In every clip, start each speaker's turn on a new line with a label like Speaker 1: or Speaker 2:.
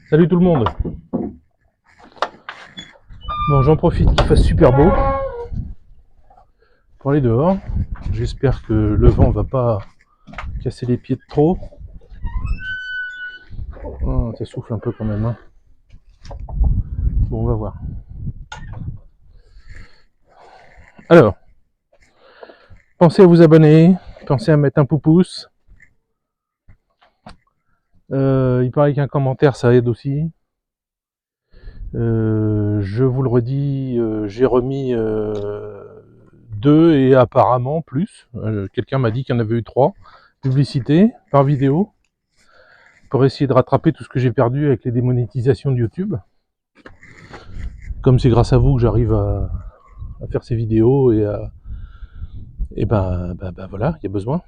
Speaker 1: Salut tout le monde. Bon, j'en profite qu'il fasse super beau pour aller dehors. J'espère que le vent va pas casser les pieds de trop. Oh, ça souffle un peu quand même, hein. Bon, on va voir. Alors, pensez à vous abonner, pensez à mettre un pouce. Il paraît qu'un commentaire ça aide aussi. Je vous le redis, j'ai remis 2 et apparemment plus. Quelqu'un m'a dit qu'il y en avait eu 3 publicités par vidéo pour essayer de rattraper tout ce que j'ai perdu avec les démonétisations de YouTube. Comme c'est grâce à vous que j'arrive à faire ces vidéos et voilà, il y a besoin.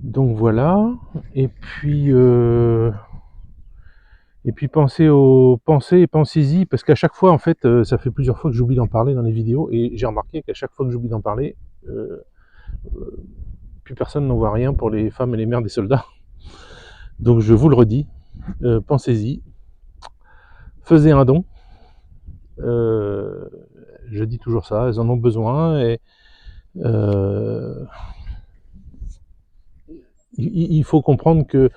Speaker 1: Donc voilà. Et puis pensez-y, parce qu'à chaque fois, en fait, ça fait plusieurs fois que j'oublie d'en parler dans les vidéos, et j'ai remarqué qu'à chaque fois que j'oublie d'en parler, plus personne n'en voit rien pour les femmes et les mères des soldats. Donc je vous le redis, pensez-y, faisez un don. Je dis toujours ça, elles en ont besoin, et il faut comprendre que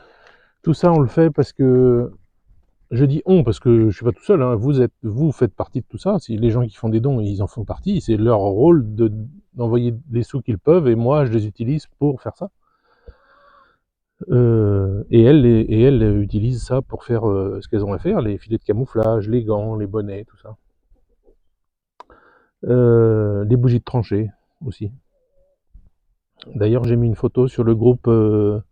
Speaker 1: tout ça, on le fait parce que, je dis on, parce que je suis pas tout seul, hein, vous faites partie de tout ça. Si les gens qui font des dons, ils en font partie, c'est leur rôle d'envoyer les sous qu'ils peuvent, et moi, je les utilise pour faire ça. Et elles utilisent ça pour faire ce qu'elles ont à faire, les filets de camouflage, les gants, les bonnets, tout ça. Les bougies de tranchée aussi. D'ailleurs, j'ai mis une photo sur le groupe de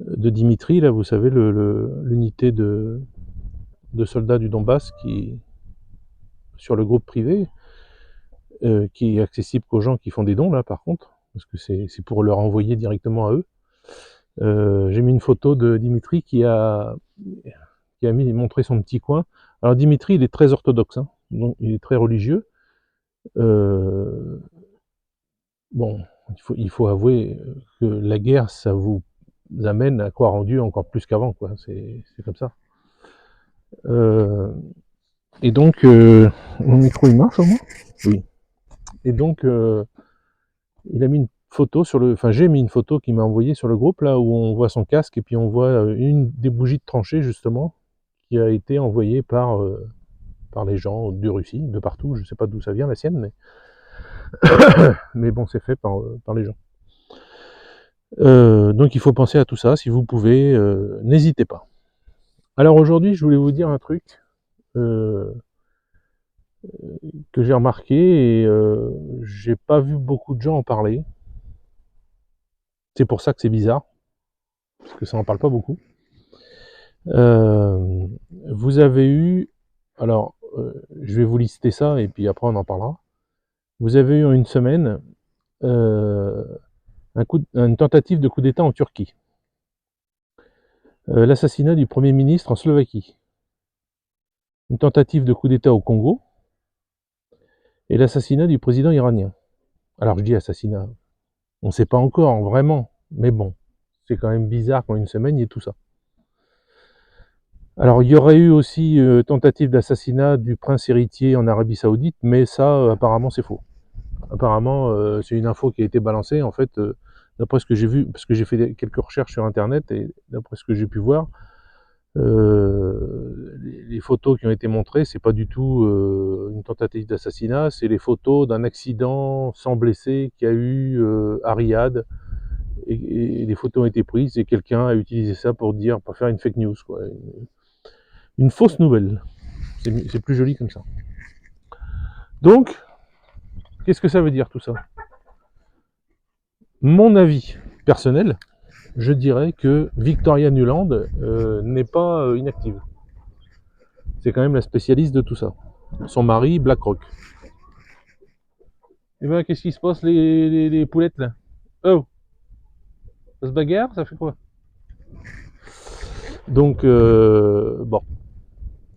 Speaker 1: Dimitri, là, vous savez, l'unité de soldats du Donbass, sur le groupe privé, qui est accessible qu'aux gens qui font des dons, là, par contre, parce que c'est pour leur envoyer directement à eux. J'ai mis une photo de Dimitri qui a montré son petit coin. Alors Dimitri, il est très orthodoxe, hein, donc il est très religieux. Bon, il faut avouer que la guerre, ça vous amène à croire en Dieu encore plus qu'avant, quoi. C'est comme ça. Et donc, mon micro, il marche au moins? Oui. Et donc, il a mis une photo j'ai mis une photo qu'il m'a envoyée sur le groupe, là, où on voit son casque, et puis on voit une des bougies de tranchée, justement, qui a été envoyée par les gens de Russie, de partout. Je sais pas d'où ça vient, la sienne, mais bon, c'est fait par les gens. Donc il faut penser à tout ça, si vous pouvez, n'hésitez pas. Alors aujourd'hui, je voulais vous dire un truc que j'ai remarqué, et j'ai pas vu beaucoup de gens en parler. C'est pour ça que c'est bizarre, parce que ça en parle pas beaucoup. Vous avez eu, alors je vais vous lister ça, et puis après on en parlera. Vous avez eu en une semaine une tentative de coup d'État en Turquie, l'assassinat du Premier ministre en Slovaquie, une tentative de coup d'État au Congo, et l'assassinat du président iranien. Alors je dis assassinat, on ne sait pas encore vraiment, mais bon, c'est quand même bizarre qu'en une semaine il y ait tout ça. Alors il y aurait eu aussi tentative d'assassinat du prince héritier en Arabie Saoudite, mais ça apparemment c'est faux. Apparemment c'est une info qui a été balancée, en fait, d'après ce que j'ai vu, parce que j'ai fait quelques recherches sur internet, et d'après ce que j'ai pu voir, les photos qui ont été montrées, c'est pas du tout une tentative d'assassinat, c'est les photos d'un accident sans blessé qu'il y a eu à Riyad, et les photos ont été prises, et quelqu'un a utilisé ça pour faire une fake news, quoi. Une fausse nouvelle. C'est plus joli comme ça. Donc, qu'est-ce que ça veut dire tout ça? Mon avis personnel, je dirais que Victoria Nuland n'est pas inactive. C'est quand même la spécialiste de tout ça. Son mari, BlackRock. Et ben, qu'est-ce qui se passe, les poulettes, là? Oh, ça se bagarre, ça fait quoi? Donc, bon.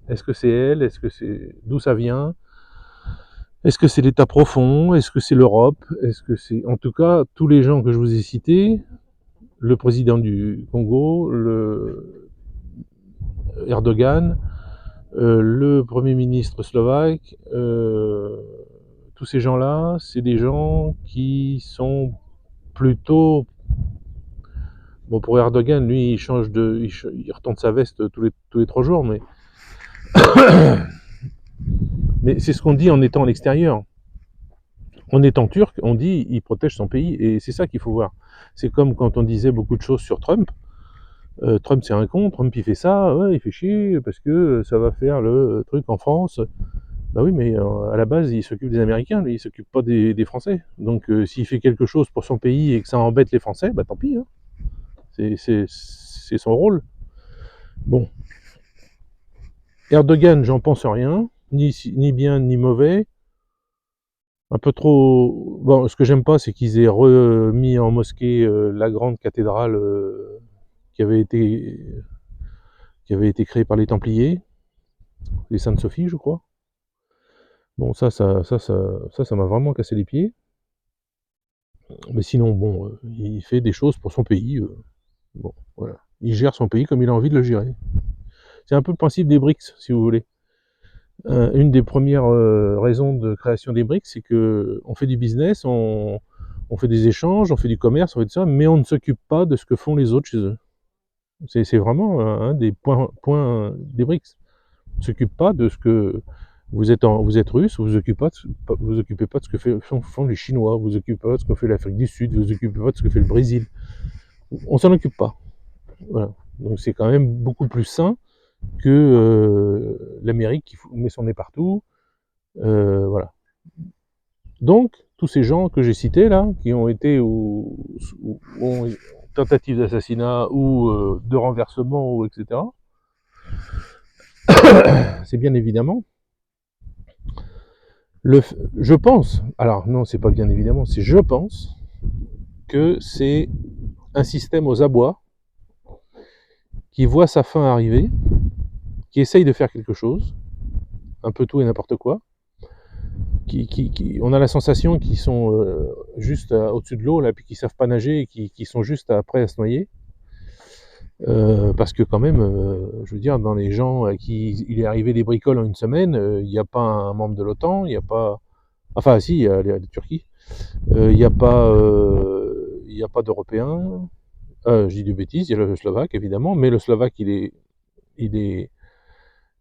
Speaker 1: Est-ce que c'est elle? Est-ce que c'est... D'où ça vient? Est-ce que c'est l'État profond? Est-ce que c'est l'Europe? Est-ce que c'est... En tout cas, tous les gens que je vous ai cités le président du Congo, Erdogan, le Premier ministre slovaque, tous ces gens-là, c'est des gens qui sont plutôt... Bon, pour Erdogan, lui, il retourne sa veste tous les 3 jours, mais c'est ce qu'on dit en étant à l'extérieur. En étant turc, on dit il protège son pays, et c'est ça qu'il faut voir. C'est comme quand on disait beaucoup de choses sur Trump. Trump c'est un con, Trump il fait ça, ouais, il fait chier parce que ça va faire le truc en France. Bah oui, mais à la base il s'occupe des Américains, lui il s'occupe pas des Français. Donc s'il fait quelque chose pour son pays et que ça embête les Français, bah tant pis, hein. C'est son rôle. Bon, Erdogan, j'en pense rien, ni bien ni mauvais. Un peu trop... Bon, ce que j'aime pas, c'est qu'ils aient remis en mosquée la grande cathédrale qui avait été créée par les Templiers, les Sainte-Sophie, je crois. Bon, ça m'a vraiment cassé les pieds. Mais sinon, bon, il fait des choses pour son pays. Bon, voilà. Il gère son pays comme il a envie de le gérer. C'est un peu le principe des BRICS, si vous voulez. Une des premières raisons de création des BRICS, c'est que on fait du business, on fait des échanges, on fait du commerce, on fait tout ça, mais on ne s'occupe pas de ce que font les autres chez eux. C'est vraiment un des points des BRICS. On ne s'occupe pas de ce que... Vous êtes russe, vous vous occupez pas de ce que font les Chinois, vous vous occupez pas de ce que fait l'Afrique du Sud, vous vous occupez pas de ce que fait le Brésil. On s'en occupe pas. Voilà. Donc c'est quand même beaucoup plus sain que l'Amérique qui met son nez partout. Voilà. Donc, tous ces gens que j'ai cités là, qui ont été ou ont tentative d'assassinat ou de renversement, ou etc., c'est bien évidemment je pense, alors non, c'est pas bien évidemment, c'est je pense que c'est un système aux abois qui voit sa fin arriver, qui essaye de faire quelque chose, un peu tout et n'importe quoi, on a la sensation qu'ils sont juste au-dessus de l'eau, là, puis qu'ils savent pas nager, et qui sont juste prêts à se noyer. Parce que quand même, je veux dire, dans les gens à qui il est arrivé des bricoles en une semaine, il n'y a pas un membre de l'OTAN, il n'y a pas... Enfin, si, il y a la Turquie. Il n'y a pas d'Européens. Je dis des bêtises, il y a le Slovaque, évidemment, mais le Slovaque, il est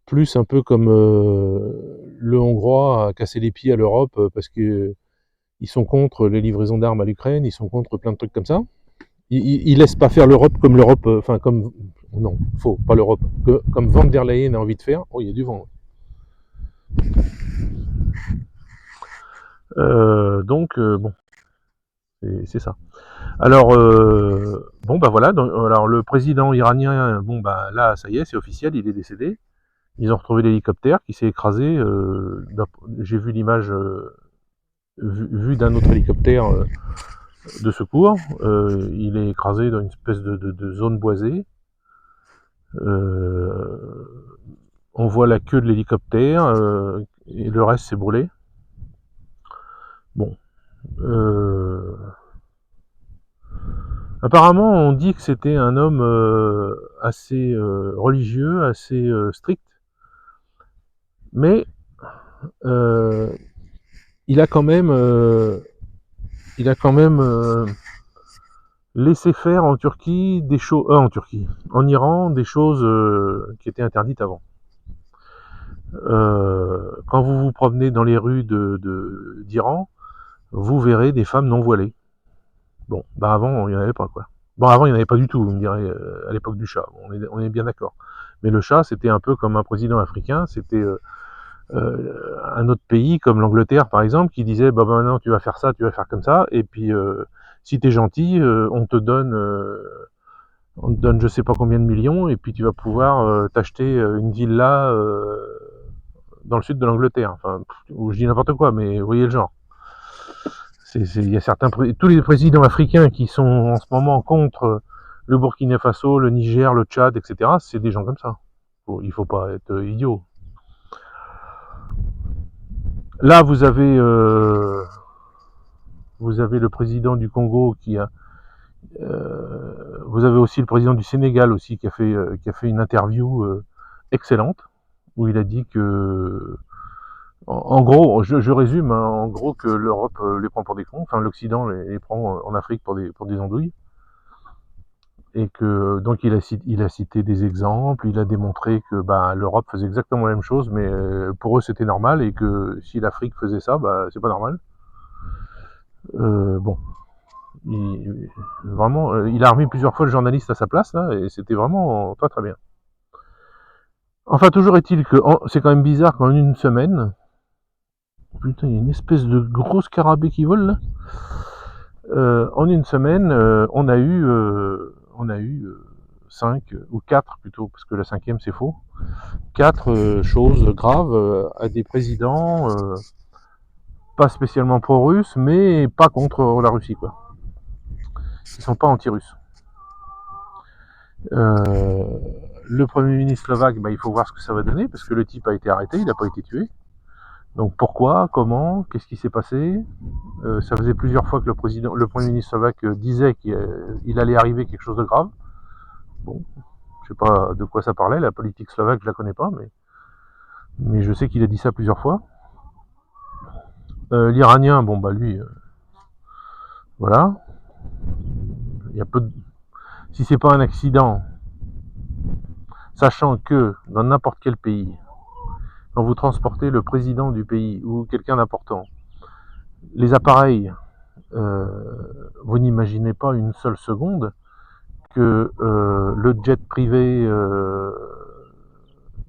Speaker 1: plus un peu comme le Hongrois à casser les pieds à l'Europe parce que ils sont contre les livraisons d'armes à l'Ukraine, ils sont contre plein de trucs comme ça. Ils laissent pas faire l'Europe comme l'Europe, enfin comme... Non, faux, pas l'Europe. Comme Van der Leyen a envie de faire. Oh, il y a du vent. Donc, bon, c'est ça. Alors, bon, bah voilà. Alors, le président iranien, bon, bah là, ça y est, c'est officiel, il est décédé. Ils ont retrouvé l'hélicoptère qui s'est écrasé. J'ai vu l'image vue d'un autre hélicoptère de secours. Il est écrasé dans une espèce de zone boisée. On voit la queue de l'hélicoptère et le reste s'est brûlé. Bon. Apparemment, on dit que c'était un homme assez religieux, assez strict, mais il a quand même laissé faire en Turquie des choses, en Iran, des choses qui étaient interdites avant. Quand vous vous promenez dans les rues d'Iran, vous verrez des femmes non voilées. Bon, bah avant, il n'y en avait pas, quoi. Bon, avant, il n'y en avait pas du tout, vous me direz, à l'époque du Shah. On est bien d'accord. Mais le Shah, c'était un peu comme un président africain, c'était un autre pays, comme l'Angleterre, par exemple, qui disait, bah maintenant, tu vas faire ça, tu vas faire comme ça, et puis, si t'es gentil, on te donne je sais pas combien de millions, et puis tu vas pouvoir t'acheter une villa dans le sud de l'Angleterre. Enfin, je dis n'importe quoi, mais vous voyez le genre. Il y a tous les présidents africains qui sont en ce moment contre le Burkina Faso, le Niger, le Tchad, etc. C'est des gens comme ça. Il faut pas être idiot. Là, vous avez le président du Congo qui Vous avez aussi le président du Sénégal aussi qui a fait une interview excellente, où il a dit que, en gros, je résume, hein, en gros que l'Europe les prend pour des cons, enfin l'Occident les prend en Afrique pour des andouilles, et que donc il a cité des exemples, il a démontré que bah, l'Europe faisait exactement la même chose, mais pour eux c'était normal, et que si l'Afrique faisait ça, bah, c'est pas normal. Bon, vraiment, il a remis plusieurs fois le journaliste à sa place là, et c'était vraiment très très bien. Enfin, toujours est-il que c'est quand même bizarre qu'en une semaine, putain, il y a une espèce de gros scarabée qui vole là. En une semaine, on a eu 5 ou 4 plutôt, parce que la cinquième c'est faux. 4 choses graves à des présidents pas spécialement pro-russes, mais pas contre la Russie, quoi. Ils sont pas anti-russes. Le Premier ministre slovaque, bah, il faut voir ce que ça va donner, parce que le type a été arrêté, il n'a pas été tué. Donc pourquoi, comment, qu'est-ce qui s'est passé? Ça faisait plusieurs fois que le Premier ministre slovaque disait qu'il allait arriver quelque chose de grave. Bon, je sais pas de quoi ça parlait, la politique slovaque je la connais pas, mais je sais qu'il a dit ça plusieurs fois. L'Iranien, bon bah lui, voilà. Il y a peu de... Si c'est pas un accident, sachant que dans n'importe quel pays, quand vous transportez le président du pays ou quelqu'un d'important, les appareils, vous n'imaginez pas une seule seconde que le jet privé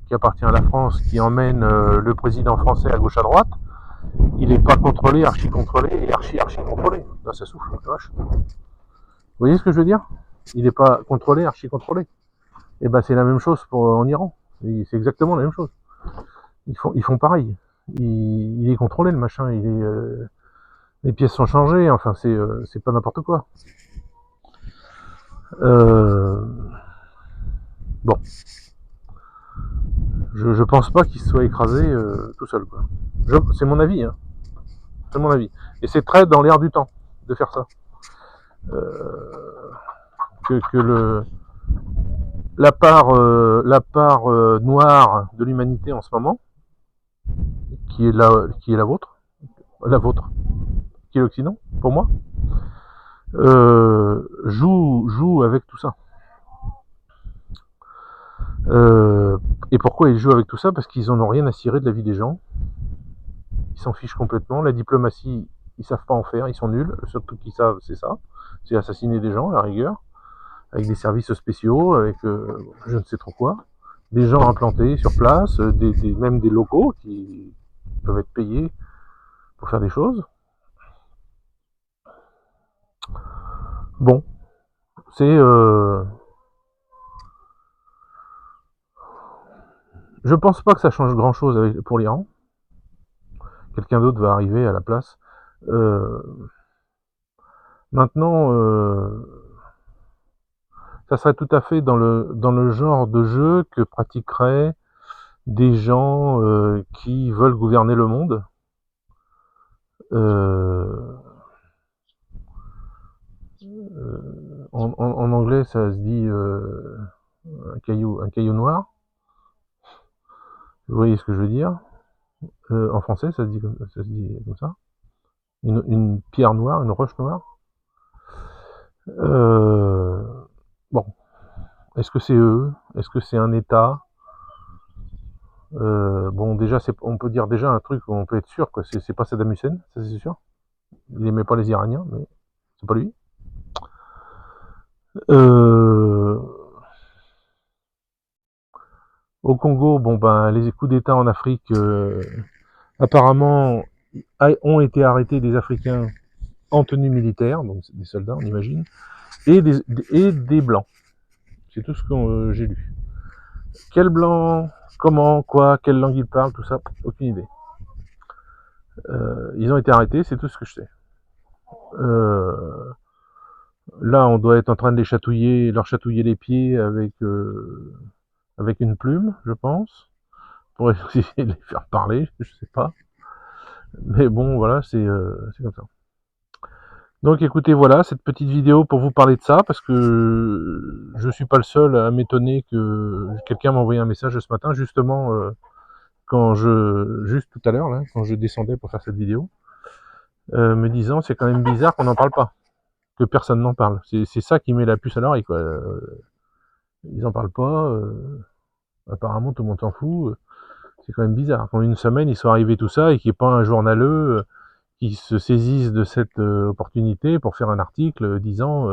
Speaker 1: qui appartient à la France, qui emmène le président français à gauche à droite, il n'est pas contrôlé, archi-contrôlé et archi-contrôlé. Là, ça souffle, vache. Vous voyez ce que je veux dire? Il n'est pas contrôlé, archi-contrôlé. Et ben c'est la même chose en Iran. C'est exactement la même chose. Ils font pareil. Il est contrôlé le machin. Les pièces sont changées. Enfin c'est pas n'importe quoi. Bon, je pense pas qu'il soit écrasé tout seul, quoi. C'est mon avis, hein. C'est mon avis. Et c'est très dans l'air du temps de faire ça. Que la part noire de l'humanité en ce moment, qui est la vôtre, qui est l'Occident, pour moi, joue avec tout ça. Et pourquoi ils jouent avec tout ça? Parce qu'ils en ont rien à cirer de la vie des gens. Ils s'en fichent complètement. La diplomatie, ils savent pas en faire, ils sont nuls. Le seul truc qu'ils savent, c'est ça. C'est assassiner des gens, à la rigueur, avec des services spéciaux, avec je ne sais trop quoi. Des gens implantés sur place, même des locaux qui peuvent être payés pour faire des choses. Bon, c'est... je pense pas que ça change grand-chose pour l'Iran. Quelqu'un d'autre va arriver à la place. Maintenant, ça serait tout à fait dans le genre de jeu que pratiqueraient des gens qui veulent gouverner le monde. En anglais, ça se dit un caillou noir. Vous voyez ce que je veux dire? En français, ça se dit comme ça. Une pierre noire, une roche noire. Bon, est-ce que c'est eux? Est-ce que c'est un État? Bon, déjà, on peut dire déjà un truc, on peut être sûr, quoi. C'est pas Saddam Hussein, ça c'est sûr. Il aimait pas les Iraniens, mais c'est pas lui. Au Congo, bon ben, les coups d'État en Afrique, apparemment, ont été arrêtés des Africains en tenue militaire, donc des soldats, on imagine, et des blancs. C'est tout ce que j'ai lu. Quel blanc, comment, quoi, quelle langue ils parlent, tout ça, aucune idée. Ils ont été arrêtés, c'est tout ce que je sais. Là, on doit être en train de leur chatouiller les pieds avec une plume, je pense, pour essayer de les faire parler, je sais pas. Mais bon, voilà, c'est comme ça. Donc écoutez, voilà, cette petite vidéo pour vous parler de ça, parce que je suis pas le seul à m'étonner que quelqu'un m'a envoyé un message ce matin, justement, juste tout à l'heure, là, quand je descendais pour faire cette vidéo, me disant: «C'est quand même bizarre qu'on n'en parle pas, que personne n'en parle». C'est ça qui met la puce à l'oreille, quoi, ils en parlent pas, apparemment tout le monde s'en fout, c'est quand même bizarre. Qu'en une semaine, il soit arrivé tout ça et qu'il y ait pas un journaleux, qui se saisisse de cette, opportunité pour faire un article, disant,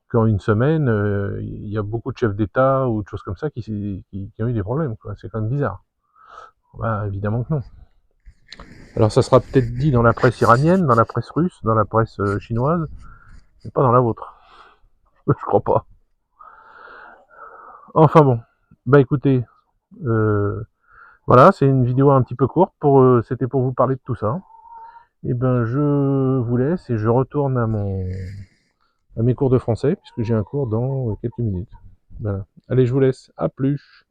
Speaker 1: qu'en une semaine, il y a beaucoup de chefs d'État ou de choses comme ça qui ont eu des problèmes, quoi. C'est quand même bizarre. Bah, évidemment que non. Alors ça sera peut-être dit dans la presse iranienne, dans la presse russe, dans la presse, chinoise, mais pas dans la vôtre. Je crois pas. Enfin bon, bah écoutez, voilà, c'est une vidéo un petit peu courte c'était pour vous parler de tout ça. Et ben je vous laisse et je retourne à mes cours de français, puisque j'ai un cours dans quelques minutes. Voilà. Allez, je vous laisse. À plus.